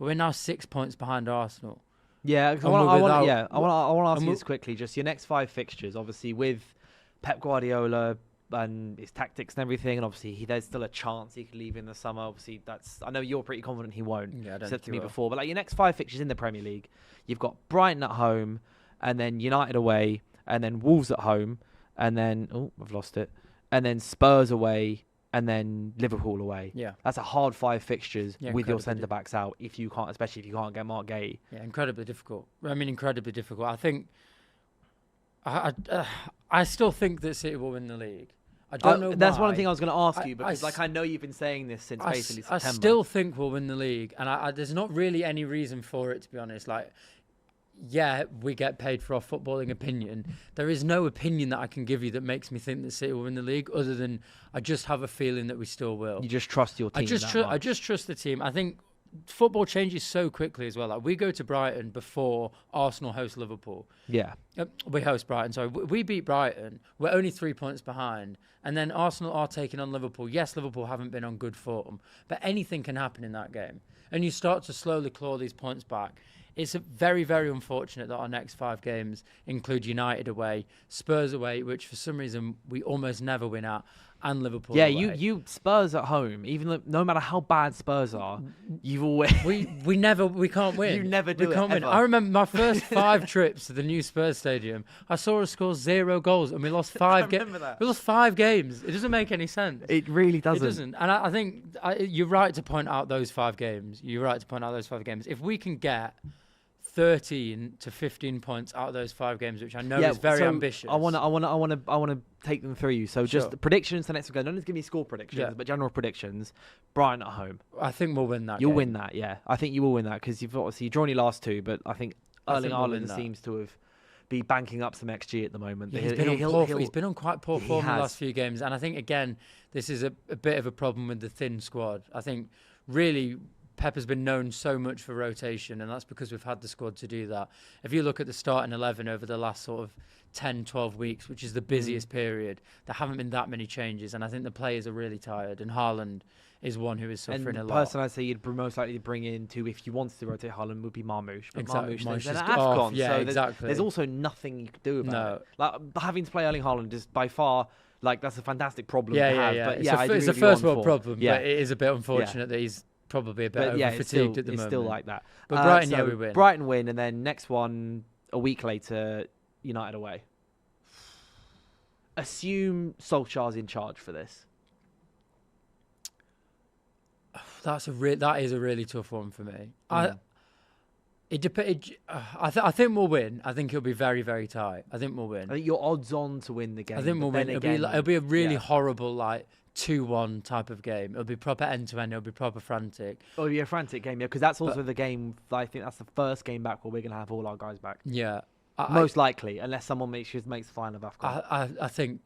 but we're now 6 points behind Arsenal. Yeah, I want to ask you this quickly. Just your next 5 fixtures, obviously with Pep Guardiola and his tactics and everything, and obviously there's still a chance he could leave in the summer. Obviously, I know you're pretty confident he won't. Yeah, I don't said to me will. before, but like your next 5 fixtures in the Premier League, you've got Brighton at home, and then United away, and then Wolves at home, and then I've lost it, and then Spurs away, and then Liverpool away. Yeah, that's a hard 5 fixtures with your centre backs out. Especially if you can't get Mark Gay. Yeah, incredibly difficult. I mean, incredibly difficult. I think. I still think that City will win the league. I don't know. That's why. one thing I was going to ask you because, I know you've been saying this since basically September. I still think we'll win the league, and there's not really any reason for it, to be honest. Like, yeah, we get paid for our footballing opinion. There is no opinion that I can give you that makes me think that City will win the league, other than I just have a feeling that we still will. You just trust your team. I just trust the team. I think football changes so quickly as well. Like, we go to Brighton before Arsenal host Liverpool. Yeah. We host Brighton, sorry. We beat Brighton. We're only 3 points behind. And then Arsenal are taking on Liverpool. Yes, Liverpool haven't been on good form, but anything can happen in that game. And you start to slowly claw these points back. It's very, very unfortunate that our next 5 games include United away, Spurs away, which for some reason we almost never win at, and Liverpool away. Yeah, you Spurs at home, no matter how bad Spurs are, you've always... we can't win. You never do. We can't win. I remember my first 5 trips to the new Spurs stadium. I saw us score 0 goals and we lost 5 games. We lost 5 games. It doesn't make any sense. It really doesn't. It doesn't. And I think you're right to point out those 5 games. If we can get 13 to 15 points out of those 5 games, which I know is very ambitious. I want to take them through you. So just the predictions for next week. Don't just give me score predictions, but general predictions. Brighton at home. I think we'll win that. You'll win that, yeah. I think you will win that because you've obviously drawn your last 2, but I think Erling Haaland seems to have be banking up some XG at the moment. Yeah, he's been on quite poor form in the last few games, and I think again this is a bit of a problem with the thin squad. I think really Pep has been known so much for rotation, and that's because we've had the squad to do that. If you look at the starting 11 over the last sort of 10, 12 weeks, which is the busiest period, there haven't been that many changes, and I think the players are really tired, and Haaland is one who is suffering a lot. And the person I'd say you'd most likely bring in to, if you wanted to rotate Haaland, would be Marmoush. But exactly. Marmoush is AFCON, yeah, so exactly. There's also nothing you could do about it. Like, having to play Erling Haaland is by far... Like, that's a fantastic problem to have. Yeah. But it's a first world problem, but it is a bit unfortunate that he's probably a bit over-fatigued at the moment. It's still like that. But Brighton, we win. Brighton win, and then next one, a week later, United away. Assume Solskjaer's in charge for this. That is a really tough one for me. I think we'll win. I think it'll be very, very tight. I think we'll win. I think you're odds on to win the game. I think we'll win. It'll be a really horrible 2-1 type of game. It'll be proper end-to-end. It'll be proper frantic. It'll be a frantic game, because that's also the game. I think that's the first game back where we're going to have all our guys back. Yeah. Most likely, unless someone makes the final of AFCON. I think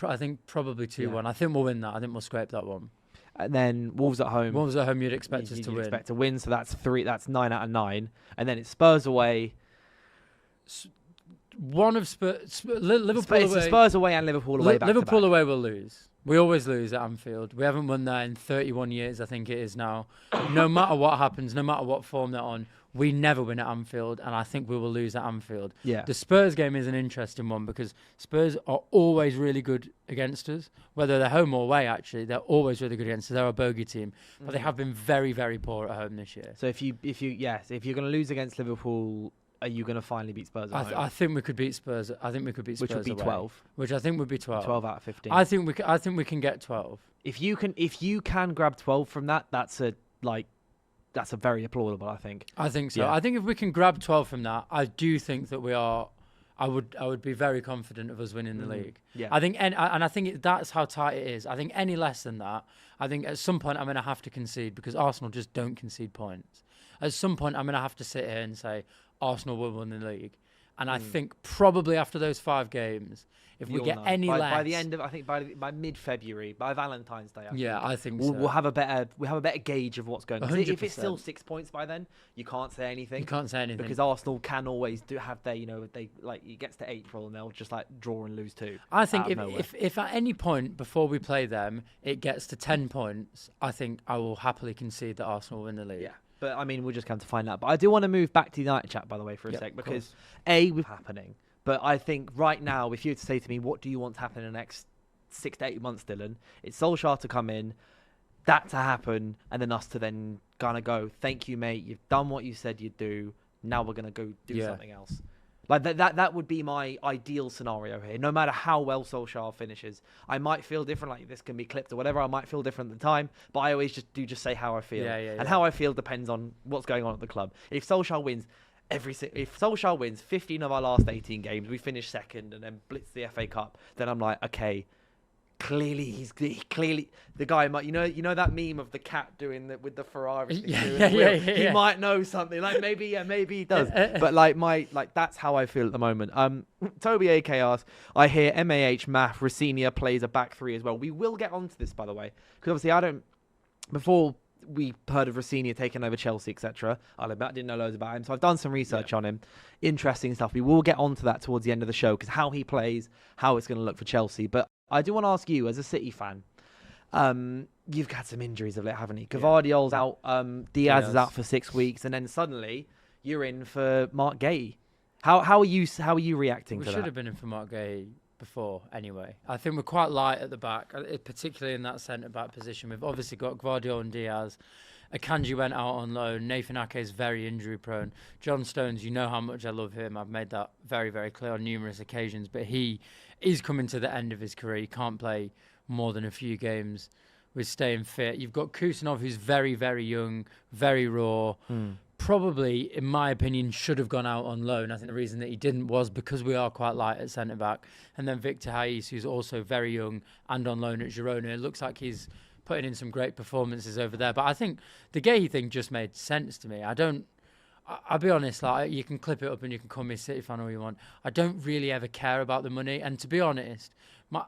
probably 2-1. Yeah. I think we'll win that. I think we'll scrape that one. And then Wolves at home. Wolves at home, you'd expect us to win. Expect to win, so that's 3. That's 9 out of 9. And then it's Spurs away. One of Liverpool away. Spurs away and Liverpool away. Liverpool away will lose. We always lose at Anfield. We haven't won there in 31 years, I think it is now. No matter what happens, no matter what form they're on, we never win at Anfield, and I think we will lose at Anfield. Yeah. The Spurs game is an interesting one because Spurs are always really good against us, whether they're home or away. Actually, they're always really good against us. They're our bogey team, but they have been very, very poor at home this year. So if you're going to lose against Liverpool, are you going to finally beat Spurs at home? I think we could beat Spurs. Which would be away, 12. Which I think would be 12. 12 out of 15. I think we can get 12. If you can grab 12 from that, that's a very applaudable, I think. I think so. Yeah. I think if we can grab 12 from that, I do think that we are. I would be very confident of us winning the league. Yeah. I think, and I think that's how tight it is. I think any less than that, I think at some point I'm going to have to concede because Arsenal just don't concede points. At some point I'm going to have to sit here and say Arsenal will win the league. And I think probably after those 5 games, if we get any less by the end of, I think by mid-February, by Valentine's Day, I think we'll have a better gauge of what's going on. 100%. If it's still 6 points by then, you can't say anything. You can't say anything because Arsenal can always have their, it gets to April and they'll just draw and lose 2. I think if at any point before we play them it gets to 10 points, I think I will happily concede that Arsenal will win the league. Yeah. But I mean, we'll just come to find out. But I do want to move back to the United chat, by the way, for a sec, because what's happening. But I think right now, if you were to say to me, what do you want to happen in the next 6 to 8 months, Dylan? It's Solskjaer to come in, that to happen, and then us to then kind of go, thank you, mate. You've done what you said you'd do. Now we're going to go do something else. Like that would be my ideal scenario here. No matter how well Solskjaer finishes, I might feel different. Like this can be clipped or whatever. I might feel different at the time, but I always just say how I feel. And how I feel depends on what's going on at the club. If Solskjaer wins if Solskjaer wins 15 of our last 18 games, we finish second and then blitz the FA Cup, then I'm like, okay. Clearly, the guy might, you know that meme of the cat doing that with the Ferrari. He might know something. Like maybe he does. But that's how I feel at the moment. Toby AK asks, I hear MAH Math Rosenior plays a back three as well. We will get onto this, by the way, because obviously before we heard of Rosenior taking over Chelsea, etc. I'll admit I didn't know loads about him, so I've done some research on him. Interesting stuff. We will get onto that towards the end of the show, because how he plays, how it's going to look for Chelsea. But I do want to ask you, as a City fan, you've had some injuries of late, haven't you? Gvardiol's out, Diaz is out for 6 weeks, and then suddenly you're in for Mark Gay. How are you reacting to that? We should have been in for Mark Gay before anyway. I think we're quite light at the back, particularly in that centre-back position. We've obviously got Gvardiol and Diaz. Akanji went out on loan. Nathan Ake is very injury-prone. John Stones, you know how much I love him. I've made that very, very clear on numerous occasions. But he is coming to the end of his career. He can't play more than a few games with staying fit. You've got Kusanov, who's very, very young, very raw. Probably, in my opinion, should have gone out on loan. I think the reason that he didn't was because we are quite light at centre-back. And then Victor Hayes, who's also very young and on loan at Girona. It looks like he's putting in some great performances over there. But I think the Gay thing just made sense to me. I'll be honest, like, you can clip it up and you can call me a City fan all you want. I don't really ever care about the money. And to be honest,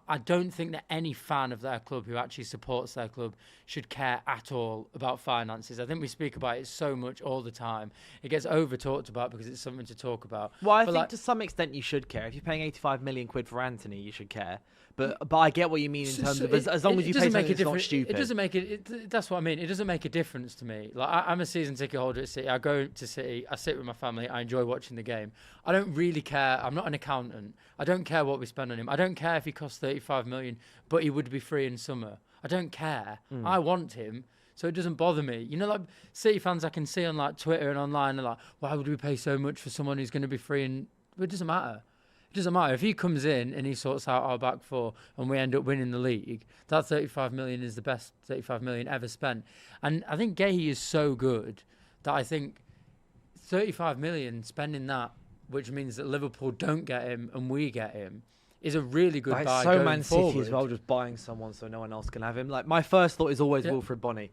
I don't think that any fan of their club who actually supports their club should care at all about finances. I think we speak about it so much all the time. It gets over-talked about because it's something to talk about. Well, I think to some extent you should care. If you're paying 85 million quid for Anthony, you should care. But I get what you mean in terms of as long as you pay something that's not stupid. It doesn't make it. That's what I mean. It doesn't make a difference to me. Like I'm a season ticket holder at City. I go to City. I sit with my family. I enjoy watching the game. I don't really care. I'm not an accountant. I don't care what we spend on him. I don't care if he costs 35 million, but he would be free in summer. I don't care. I want him. So it doesn't bother me. You know, like City fans I can see on like Twitter and online are like, why would we pay so much for someone who's going to be free? And it doesn't matter. It doesn't matter. If he comes in and he sorts out our back four and we end up winning the league, that 35 million is the best 35 million ever spent. And I think Gahey is so good that I think 35 million spending that, which means that Liverpool don't get him and we get him, is a really good buy. So going Man forward. City as well, just buying someone so no one else can have him. Like my first thought is always Wilfred Bonny.